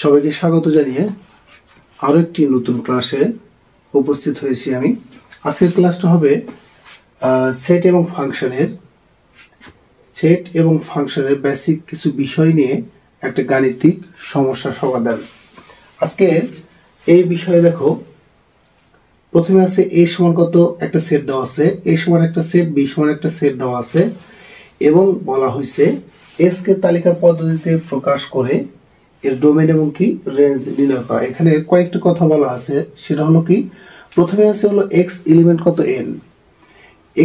সবাইকে স্বাগত জানিয়ে আরো একটি নতুন ক্লাসে উপস্থিত হয়েছি আমি। আজকের ক্লাসটা হবে সেট এবং ফাংশনের বেসিক কিছু বিষয় নিয়ে একটা গাণিতিক সমস্যা সমাধান। আজকের এই বিষয়ে দেখো, প্রথমে আছে a সমান কত একটা সেট দেওয়া আছে, a সমান একটা সেট, b সমান একটা সেট দেওয়া আছে এবং বলা হয়েছে s কে তালিকা পদ্ধতিতে প্রকাশ করে এর ডোমেন এবং কি রেঞ্জ নির্ণয় করা। এখানে কয়েকটা কথা বলা আছে, সেটা হলো কি, প্রথমে আছে হলো x এলিমেন্ট কত n,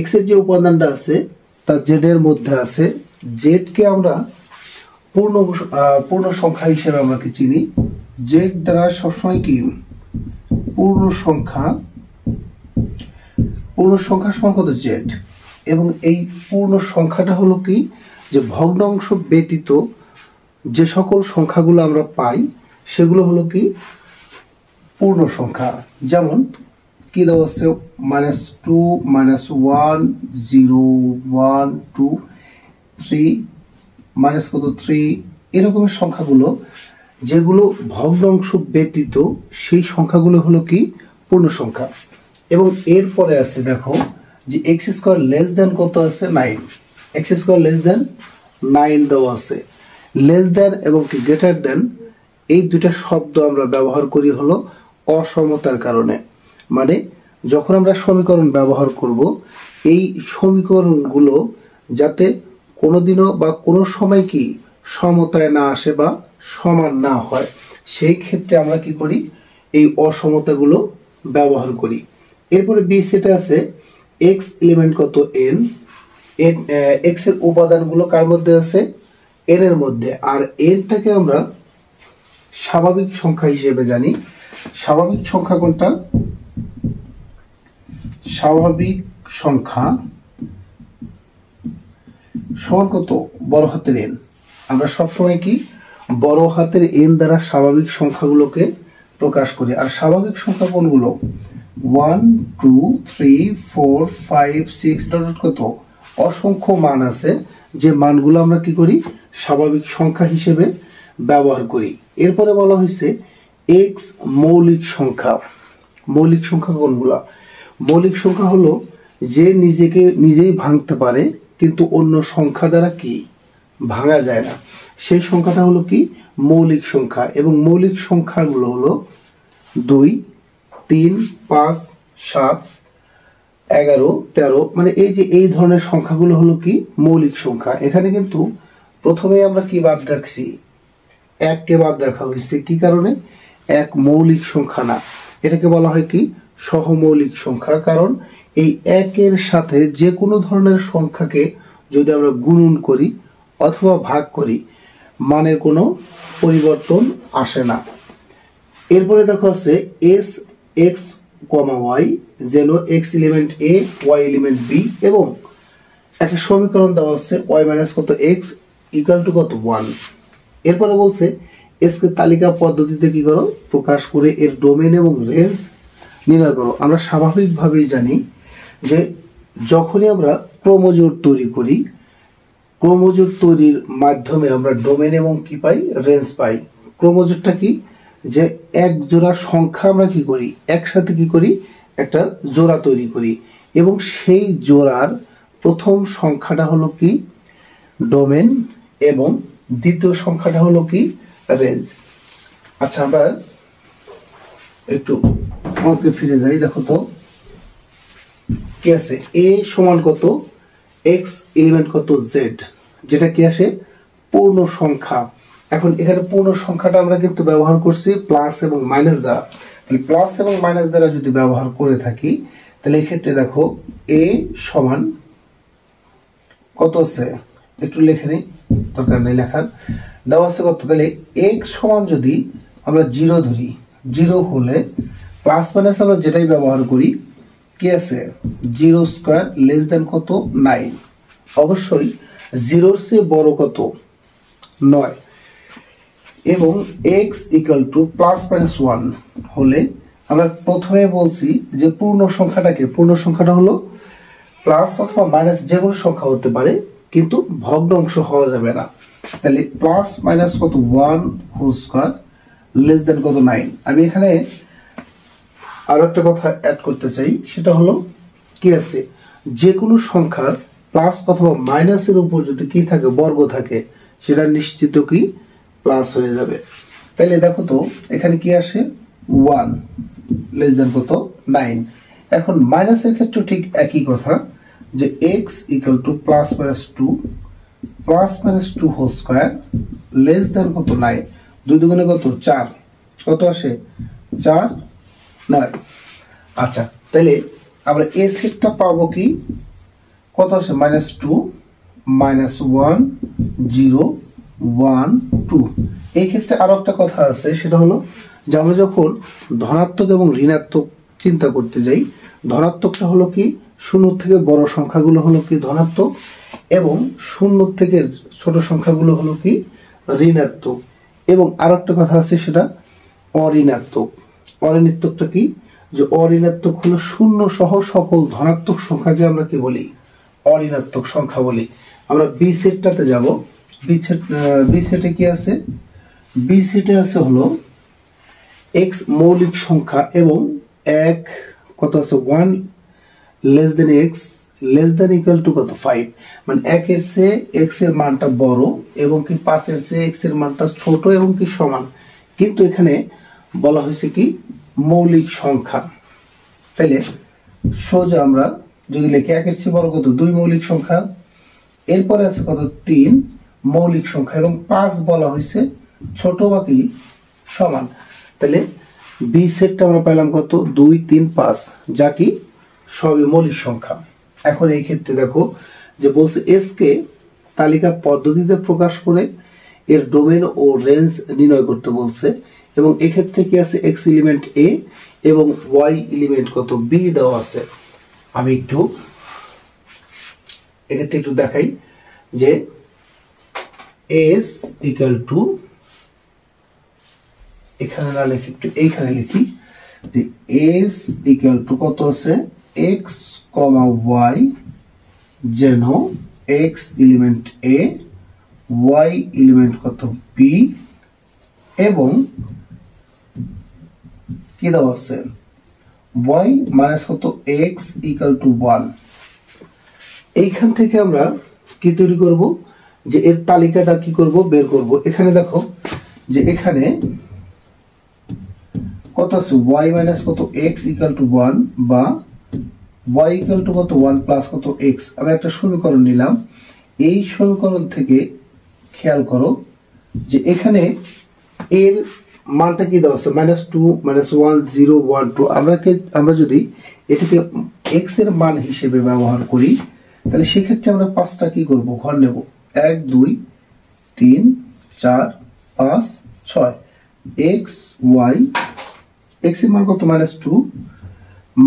x এর যে উপাদানটা আছে তা z এর মধ্যে আছে। z কে আমরা পূর্ণ সংখ্যা হিসেবে আমরা কি চিনি, z দ্বারা সবসময় কি পূর্ণ সংখ্যা সমান কত z, এবং এই পূর্ণ সংখ্যাটা হলো কি যে ভগ্নাংশ ব্যতীত যে সকল সংখ্যাগুলো আমরা পাই সেগুলো হলো কি পূর্ণ সংখ্যা। যেমন কি দেওয়া আছে, -2, -1, 0, 1, 2, 3, মাইনাস কত 3, এরকমের সংখ্যাগুলো যেগুলো ভগ্নাংশ ব্যতীত সেই সংখ্যাগুলো হলো কি পূর্ণ সংখ্যা। এবং এরপরে আছে দেখো যে x স্কয়ার লেস দেন কত আছে 9, x স্কয়ার লেস দেন 9 দেওয়া আছে। লেস দেন এবং কি গ্রেটার দেন এই দুইটা শব্দ আমরা ব্যবহার করি হলো অসমতার কারণে। মানে যখন আমরা সমীকরণ ব্যবহার করব, এই সমীকরণগুলো যাতে কোনোদিনও বা কোনো সময় কি সমতায় না আসে বা সমান না হয়, সেই ক্ষেত্রে আমরা কি করি, এই অসমতাগুলো ব্যবহার করি। এরপরে বি সেটে আছে x এলিমেন্ট কত n, x এর উপাদানগুলো কার মধ্যে আছে, n এর মধ্যে, আর nটাকে আমরা স্বাভাবিক সংখ্যা হিসেবে জানি। স্বাভাবিক সংখ্যা কোনটা, স্বাভাবিক সংখ্যা সমান কত বড় হাতের n। আমরা সবসময় কি বড় হাতের n দ্বারা স্বাভাবিক সংখ্যাগুলোকে প্রকাশ করি। আর স্বাভাবিক সংখ্যা কোনগুলো, 1, 2, 3, 4, 5, 6 কত অসংখ্য মান আছে, যে মানগুলো আমরা কি করি স্বাভাবিক সংখ্যা হিসেবে ব্যবহার করি। এরপরে বলা হয়েছে x মৌলিক সংখ্যা। মৌলিক সংখ্যা কোনগুলা, মৌলিক সংখ্যা হলো যে নিজেই ভাঙতে পারে কিন্তু অন্য সংখ্যা দ্বারা কি ভাঙা যায় না, সেই সংখ্যাটা হলো কি মৌলিক সংখ্যা। এবং মৌলিক সংখ্যাগুলো হলো 2, 3, 5, 7, 11, 13, মানে এই যে এই ধরনের সংখ্যাগুলো হলো কি মৌলিক সংখ্যা। এখানে কিন্তু প্রথমে আমরা কি বাদ রাখছি, 1 কে বাদ রাখা হয়েছে। কি কারণে, 1 মৌলিক সংখ্যা না, এটাকে বলা হয় কি সহমৌলিক সংখ্যা। কারণ এই 1 এর সাথে যে কোনো ধরনের সংখ্যাকে যদি আমরা গুণন করি অথবা ভাগ করি, মানের কোনো পরিবর্তন আসে না। এরপরে দেখো আছে s x, y, যেন x element a, y element b, এবং একটা সমীকরণ দেওয়া আছে y মাইনাস কত x ইকুয়াল টু কত 1। এরপরে বলছে s কে তালিকা পদ্ধতিতে কি করো প্রকাশ করে এর ডোমেন এবং রেঞ্জ নির্ণয় করো। আমরা স্বাভাবিকভাবেই জানি যে যখনই আমরা ক্রোমোজোর তৈরি করি, ক্রোমোজোর তৈরির মাধ্যমে আমরা ডোমেন এবং কি পাই, রেঞ্জ পাই। ক্রোমোজোরটা কি, যে এক জোড়া সংখ্যা আমরা কি করি একসাথে কি করি একটা জোড়া তৈরি করি, এবং সেই জোড়ার প্রথম সংখ্যাটা হলো কি ডোমেন এবং দ্বিতীয় সংখ্যাটা হলো কি রেঞ্জ। আচ্ছা, আমরা একটু অঙ্কে ফিরে যাই। দেখো তো কি আছে, a সমান কত x এলিমেন্ট কত z, যেটা কি আসে পূর্ণ সংখ্যা। এখন এখানে পূর্ণ সংখ্যাটা আমরা কিন্তু ব্যবহার করছি প্লাস এবং মাইনাস দ্বারা। তাহলে প্লাস এবং মাইনাস দ্বারা যদি ব্যবহার করে থাকি, তাহলে এক্ষেত্রে দেখো a সমান কত আছে, একটু লিখে নেই, দরকার নেই লেখার, দেওয়া আছে কত, তাহলে x সমান যদি আমরা 0 ধরি, 0 হলে প্লাস মাইনাস আমরা যেটাই ব্যবহার করি কি আছে, 0 স্কয়ার লেস দেন কত 9, অবশ্যই 0-র চেয়ে বড় কত 9, এবং x equal to plus minus 1 হলে আমরা প্রথমে বলছি যে পূর্ণ সংখ্যাটা হলো প্লাস অথবা মাইনাস যে কোনো সংখ্যা হতে পারে, কিন্তু ভগ্নাংশ হওয়া যাবে না। তাহলে প্লাস মাইনাস কত 1 হোল স্কয়ার লেস দেন কত 9। আমি এখানে আরো একটা কথা অ্যাড করতে চাই, সেটা হলো কি আছে, যে কোনো সংখ্যার প্লাস অথবা মাইনাসের উপর যদি কি থাকে, বর্গ থাকে, সেটা নিশ্চিত কি প্লাস হয়ে যাবে। তাইলে দেখো তো এখানে কি আসে 1 লেস দেন কত 9। এখন মাইনাসের ক্ষেত্রে ঠিক একই কথা, যে x equal to plus minus 2 whole square less then কত 9। 2 দুগুণে কত 4, কত আসে 4 9। আচ্ছা, তাহলে আমরা এ সেটটা পাবো কি, কত আসে -2 -1 0 1 2। এই ক্ষেত্রে আরো একটা কথা আছে, সেটা হলো যে আমরা যখন ধনাত্মক এবং ঋণাত্মক চিন্তা করতে যাই, ধনাত্মকটা হলো কি শূন্য থেকে বড় সংখ্যাগুলো হলো কি ধনাত্মক, এবং শূন্য থেকে ছোট সংখ্যাগুলো হলো কি ঋণাত্মক। এবং আরো একটা কথা আছে, সেটা অঋণাত্মক। অঋণাত্মকটা কি, যে অঋণাত্মক হলো শূন্য সহ সকল ধনাত্মক সংখ্যাকে আমরা কি বলি, অঋণাত্মক সংখ্যা বলি। আমরা বি সেটটাতে যাব। বি সেটে কি আছে, বি সেটে আছে হলো x মৌলিক সংখ্যা এবং এক কত আছে 1 less than x less than equal to কত 5। মানে 1 এর চেয়ে x এর মানটা বড় এবং কি 5 এর চেয়ে x এর মানটা ছোট এবং কি সমান, কিন্তু এখানে বলা হয়েছে কি মৌলিক সংখ্যা। তাইলে সোজা আমরা যদি লিখি 1 এর চেয়ে বড় কত 2 মৌলিক সংখ্যা, এরপরে আছে কত 3 মৌলিক সংখ্যা, এবং 5 বলা হয়েছে ছোট বা কি সমান। তাহলে বি সেটটা আমরা পেলাম কত 2 3 5, যা কি সবই মৌলিক সংখ্যা। এখন এই ক্ষেত্রে দেখো যে বলছে এস কে তালিকা পদ্ধতিতে প্রকাশ করে এর ডোমেন ও রেঞ্জ নির্ণয় করতে বলছে, এবং এক্ষেত্রে কি আছে এক্স এলিমেন্ট এ এবং ওয়াই এলিমেন্ট কত বি দেওয়া আছে। আমি একটু এক্ষেত্রে একটু দেখাই যে এস ইকুয়াল টু, এখানে না লিখি একটু এইখানে লিখি, যে এস ইকুয়াল টু কত আছে এক্স কমা ওয়াই, যেন x element A Y element কত বি এবং কি দেওয়া আছে ওয়াই মাইনাস কত এক্স ইকুয়াল টু 1। এইখান থেকে আমরা কি তৈরি করব, যে এর তালিকাটা কি করব বের করব। এখানে দেখো যে এখানে কত আছে y মাইনাস কত x ইকুয়াল টু 1 বা y ইকুয়াল টু কত 1 প্লাস কত x। আমরা একটা সমীকরণ নিলাম। এই সমীকরণ থেকে খেয়াল করো যে এখানে এর মানটা কি দেওয়া আছে -2 -1 0 1 2। আমরা যদি এটাকে x এর মান হিসেবে ব্যবহার করি, তাহলে সেক্ষেত্রে আমরা পাঁচটা কি করব ঘর নেব, 1 2 3 4 5 6। x y x এর মান কত -2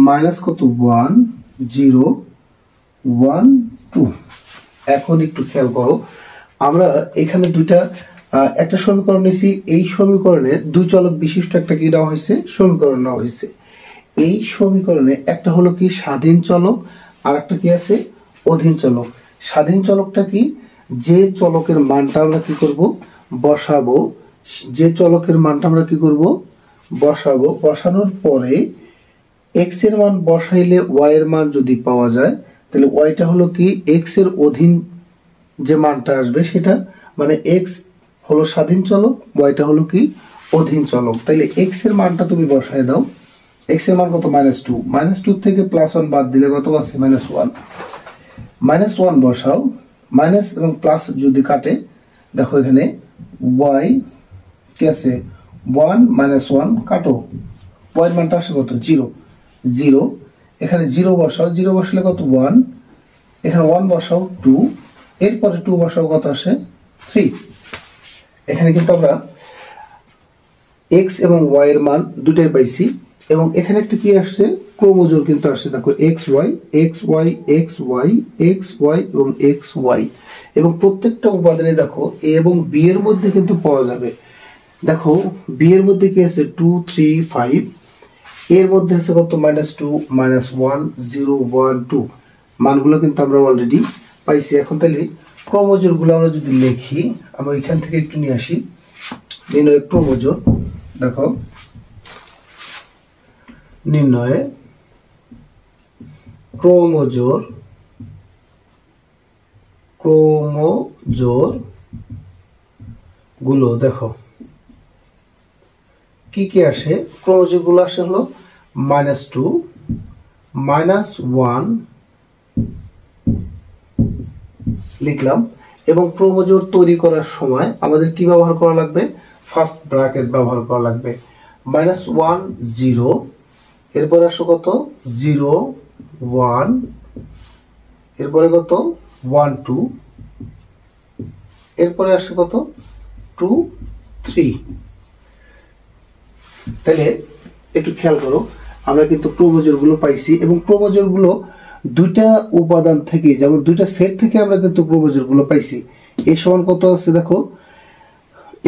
মাইনাস কত 1 0 1 2। এখন একটু খেয়াল করো, আমরা এখানে দুইটা একটা সমীকরণ নিয়েছি। এই সমীকরণে দুই চলক বিশিষ্ট একটা কি দেওয়া হয়েছে সমীকরণ নেওয়া হয়েছে। এই সমীকরণে একটা হলো কি স্বাধীন চলক, আর একটা কি আছে অধীন চলক। স্বাধীন চলকটা কি, যে চলকের মানটা আমরা কি করব বসাবো, যে চলকের মানটা আমরা কি করব বসাবো, বসানোর পরে এক্স এর মান বসাইলে ওয়াই এর মান যদি পাওয়া যায়, তাহলে ওয়াইটা হলো কি এক্স এর অধীন যে মানটা আসবে সেটা, মানে এক্স হলো স্বাধীন চলক, ওয়াইটা হলো কি অধীন চলক। তাইলে এক্স এর মানটা তুমি বসায় দাও। এক্স এর মান কত -2, -2 থেকে +1 বাদ দিলে কত আছে -1। -1 বসাও, মাইনাস এবং প্লাস যদি কাটে, দেখো এখানে ওয়াই কি আছে 1 -1 কাটো, ওয়াই এর মানটা আসে কত 0 0। এখানে 0 বসাও, 0 বসালে কত 1, এখানে 1 বসাও 2, এরপরে 2 বসাও কত আসে 3। এখানে কিন্তু আমরা x এবং y এর মান দুটাই পাইছি, এবং এখানে একটা কি আসছে ক্রোমোজোর কিন্তু আসছে। দেখো xy xy xy xy এবং xy, এবং প্রত্যেকটা উপাদানে দেখো a এবং b এর মধ্যে কিন্তু পাওয়া যাবে। দেখো b এর মধ্যে কি আছে 2 3 5, এর মধ্যে আছে কত -2 -1 0 1 2। মানগুলো কিন্তু আমরা অলরেডি পাইছি। এখন তাহলে ক্রোমোজোর গুলো আমরা যদি লিখি, আমরা এখান থেকে একটু নিয়ে আসি নির্ণয় ক্রোমোজোর। দেখো নির্ণয়ে ক্রোমোজোর গুলো দেখো কি কি আসে। ক্রোমোজোর গুলো আসে হলো -2, -1 লিখলাম। এবং ক্রোমোজোর তৈরি করার সময় আমাদের কি ব্যবহার করা লাগবে? ফার্স্ট ব্র্যাকেট ব্যবহার করা লাগবে। -1 0, এরপরে আসো কত 0 1, এরপরে কত 1 2, এরপরে আসে কত 2 3। তাহলে একটু খেয়াল করো, আমরা কিন্তু ক্রোমোজোর গুলো পাইছি এবং ক্রোমোজোর গুলো দুইটা উপাদান থেকে, যেমন দুইটা সেট থেকে আমরা কিন্তু ক্রোমোজোর গুলো পাইছি। এ সমান কত আছে দেখো,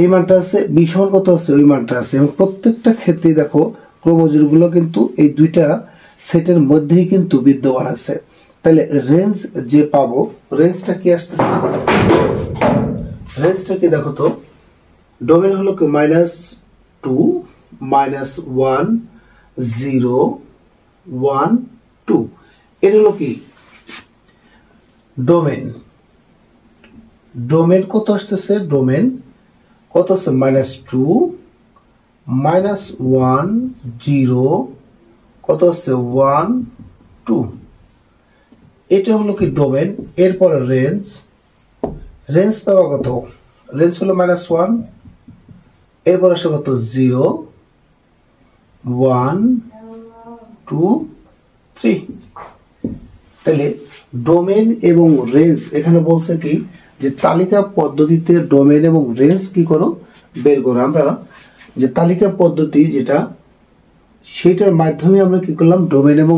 এই মানটা আছে, বি সমান কত আছে, ওই মানটা আছে। এবং প্রত্যেকটা ক্ষেত্রে দেখো ক্রোমোজোর গুলো কিন্তু এই দুইটা সেটের মধ্যেই কিন্তু বিদ্যমান আছে। তাহলে রেঞ্জ যে পাবো, রেঞ্জটা কি আসতেছে, রেঞ্জটা কি দেখো তো, ডোমেন হলো কি -2 -1 0 1 2, এটা হলো কি ডোমেন। ডোমেন কত আসতেছে, ডোমেন কত আছে -2 -1 0 কত আছে 1 2, এটা হলো কি ডোমেন। এরপরে রেঞ্জ, রেঞ্জ পাওয়া কত, রেঞ্জ হলো -1, এরপর আসে কত 0 1 2 3। তাহলে ডোমেন এবং রেঞ্জ এখানে বলছে কি যে তালিকা পদ্ধতিতে ডোমেন এবং রেঞ্জ কি করো, বের করো। আমরা যে তালিকা পদ্ধতি যেটা, সেটার মাধ্যমে আমরা কি করলাম, ডোমেন এবং